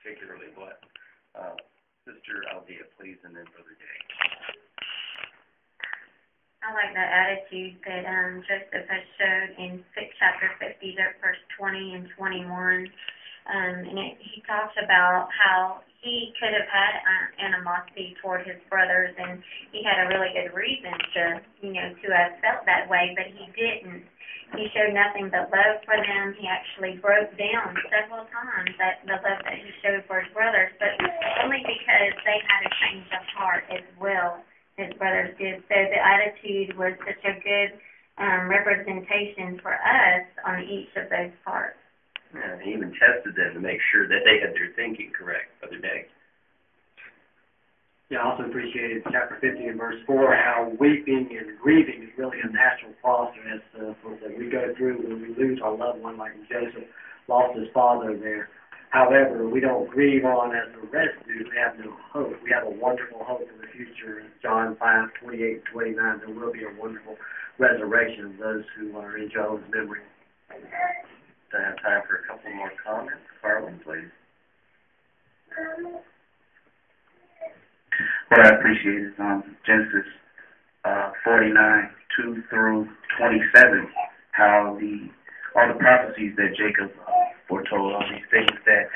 particularly what. Sister Aldea, please, and then Brother Day. I like the attitude that Joseph has showed in chapter 50, verse 20 and 21. He talks about how he could have had animosity toward his brothers, and he had a really good reason to have felt that way, but he didn't. He showed nothing but love for them. He actually broke down several times the love that he showed for his brothers, but only because they had a change of heart as well. His brothers did. So the attitude was such a good representation for us on each of those parts. Yeah, he even tested them to make sure that they had their thinking correct. Brother Day. Yeah, I also appreciated chapter 50 and verse 4, how weeping and grieving is really a natural process that we go through when we lose our loved one, like Joseph lost his father there. However, we don't grieve on as the rest do. We have no hope. We have a wonderful hope in the future. In John 5:28 and 29, there will be a wonderful resurrection of those who are in Jehovah's memory. I have time for a couple more comments. Carlin, please. What I appreciate is Genesis 49, 2 through 27, how all the prophecies that Jacob foretold, all these things that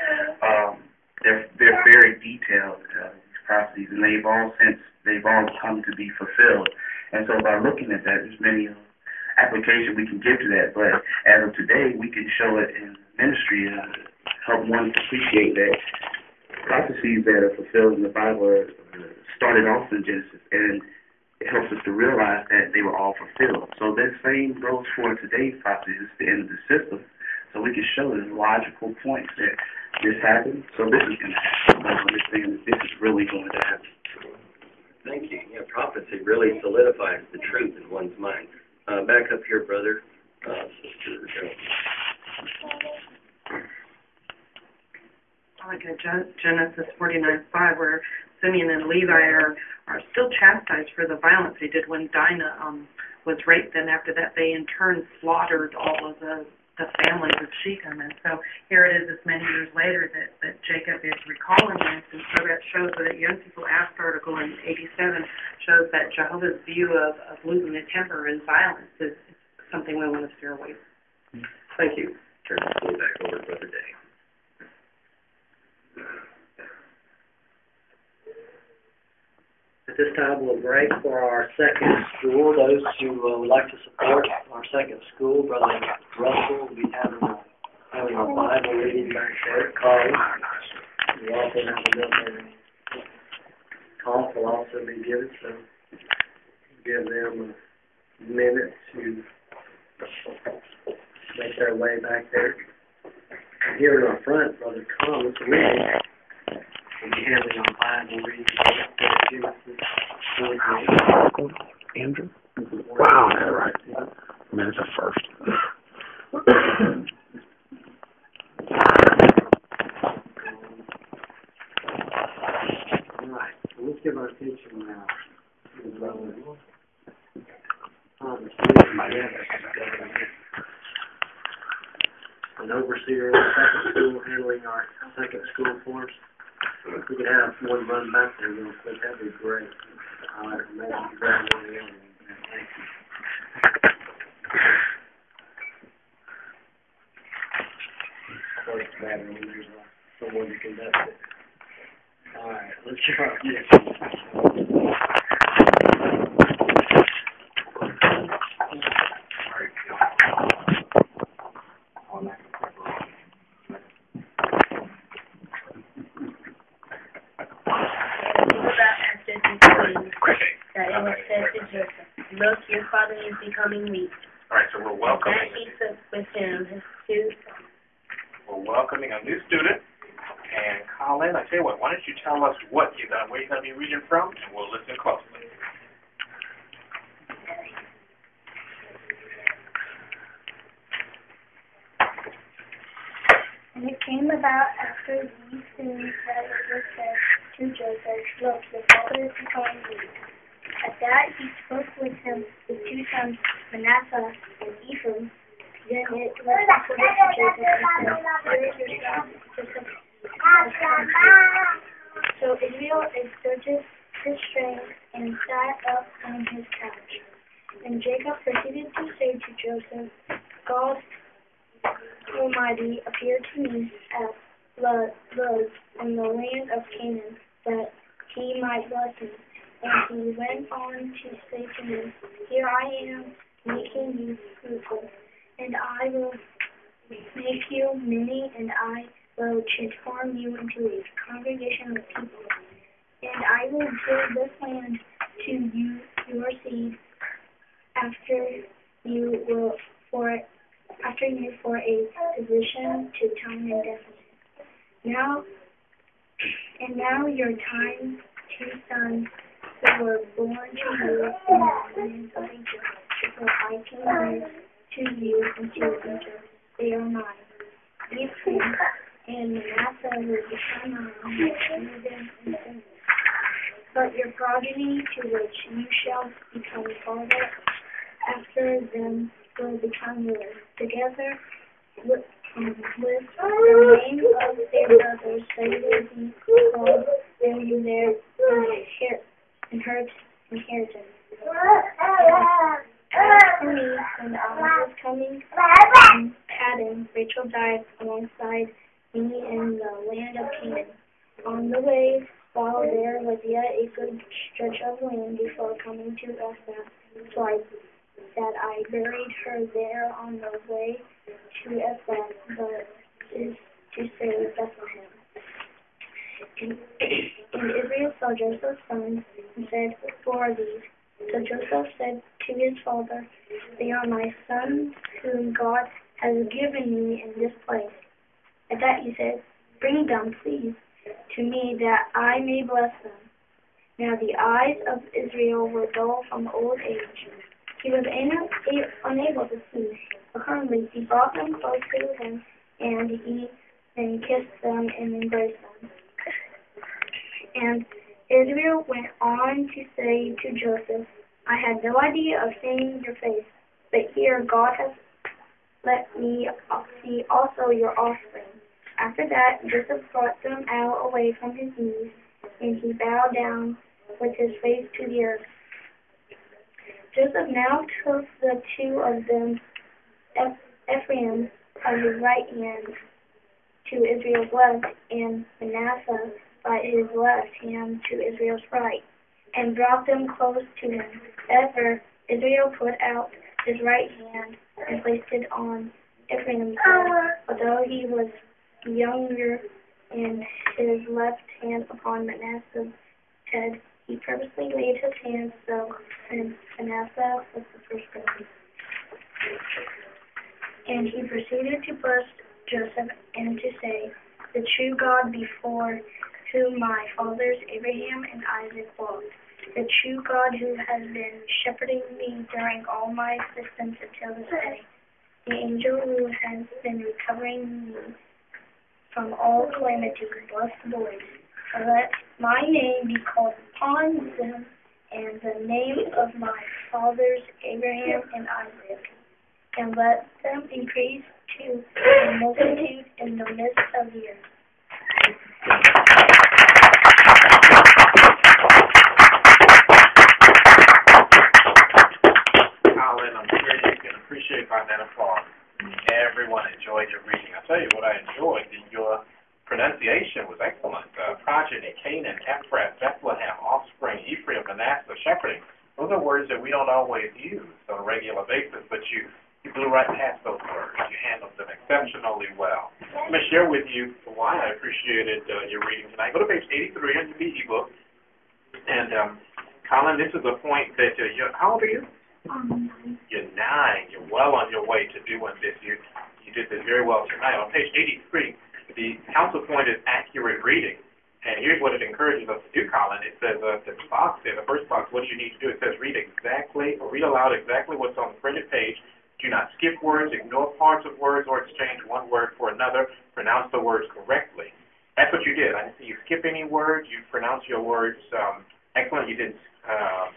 they're very detailed, these prophecies, and they've all come to be fulfilled. And so by looking at that, there's many applications we can give to that. But as of today, we can show it in ministry and help one appreciate that prophecies that are fulfilled in the Bible are started off in Genesis, and it helps us to realize that they were all fulfilled. So that same goes for today's prophecies. It's the end of the system. So we can show the logical points that this happened, so this is going to happen. So understand that this is really going to happen. Thank you. Yeah, prophecy really solidifies the truth in one's mind. Back up here, brother. Sister Jones. I like Genesis 49:5, where Simeon and Levi are still chastised for the violence they did when Dinah was raped, and after that they in turn slaughtered all of the families of Shechem. And so here it is this many years later that Jacob is recalling this, and so that shows that Young People Ask article in 87 shows that Jehovah's view of losing the temper and violence is something we want to steer away from. Thank you. Turn the floor back over to Brother Day. At this time, we'll break for our second school. Those who would like to support our second school, Brother Russell will be having our Bible reading back there at college. We also have a military talk will also be given, so give them a minute to make their way back there. And here in our front, Brother Colin Shae will be handling our Bible reading. Andrew? Wow, that's right. I mean, it's a first. All right, so let's give our attention now to an overseer of the second school handling our second school for us. If we could have one run back there real quick, that'd be great. All right, maybe you can grab one of the other ones. Thank you. Close to that room, there's someone to conduct it. All right, let's try this. That it was said to Joseph, "Look, your father is becoming weak." All right, so we're welcoming. And he took with him his two sons. We're welcoming a new student. And Colin, I tell you what, why don't you tell us where you're going to be reading from, and we'll listen closely. And it came about after these things that it was said to Joseph, "Look, your father is becoming weak." At that he spoke with him his two sons, Manasseh and Ephraim. Then it was reported to Joseph and said, "Where is your son?" Joseph So Israel exerted his strength and sat up on his couch. And Jacob proceeded to say to Joseph, God Almighty appeared to me at Luz in the land of Canaan, that he might bless me. And he went on to say to me, Here I am, making you fruitful, and I will make you many, and I will transform you into a congregation of people. And I will give this land to you, your seed, after you for a possession to time and definite. Now your time, 2 sons who were born to you in the land of Egypt, for I came to you into Egypt. They are mine. Ephraim and Manasseh will become mine, Reuben and Simeon. But your progeny, to which you shall become father after them, will become yours. Together with the name of their brothers, they will be called in their inheritance. As for me, when I was coming from Paddan, Rachel died alongside me in the land of Canaan. On the way, while there was yet a good stretch of land before coming to Ephraim, that I buried her there on the way to Ephraim, but is to say Bethlehem. And Israel saw Joseph's sons and said, Who are these? So Joseph said to his father, They are my sons whom God has given me in this place. At that he said, Bring them, please, to me, that I may bless them. Now the eyes of Israel were dull from old age. He was unable to see. Accordingly, he brought them close to him, and he then kissed them and embraced them. And Israel went on to say to Joseph, I had no idea of seeing your face, but here God has let me see also your offspring. After that, Joseph brought them out away from his knees, and he bowed down with his face to the earth. Joseph now took the 2 of them, Ephraim by his right hand to Israel's left, and Manasseh by his left hand to Israel's right, and brought them close to him. Ever Israel put out his right hand and placed it on Ephraim's head, although he was younger, and his left hand upon Manasseh's head. He purposely laid his hand so Manasseh was the firstborn. And he proceeded to bless Joseph and to say, The true God before whom my fathers Abraham and Isaac walked, the true God who has been shepherding me during all my existence until this day, the angel who has been recovering me from all calamity, bless the boys. Let my name be called upon them, and the name of my fathers Abraham and Isaac, and let them increase to a multitude in the midst of the earth. Colin, I'm sure you can appreciate by that applause. Everyone enjoyed your reading. I'll tell you what I enjoyed. Your pronunciation was excellent. Progeny, Canaan, Ephraim, Bethlehem, offspring, Ephraim, Manasseh, shepherding. Those are words that we don't always use on a regular basis, but you blew right past those words. You handled them exceptionally well. I'm going to share with you why I appreciated your reading tonight. Go to page 83 on your e-book. And, Colin, this is a point that how old are you? You're 9. You're well on your way to doing this. You did this very well tonight. On page 83, the council point is accurate reading. And here's what it encourages us to do, Colin. It says, the box there, the first box, what do you need to do? It says read aloud exactly what's on the printed page. Do not skip words, ignore parts of words, or exchange one word for another. Pronounce the words correctly. That's what you did. I didn't see you skip any words. You pronounced your words excellent. You didn't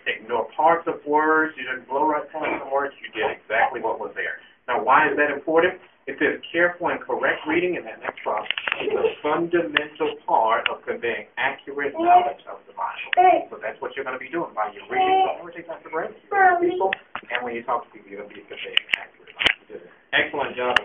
ignore parts of words. You didn't blow right past some words. You did exactly what was there. Now, why is that important? It says careful and correct reading in that next box is a fundamental part of conveying accurate knowledge of the Bible. So that's what you're going to be doing by your reading. Don't ever take that for granted. You're going to people, and when you talk to people, you're going to be conveying accurate knowledge. Excellent job.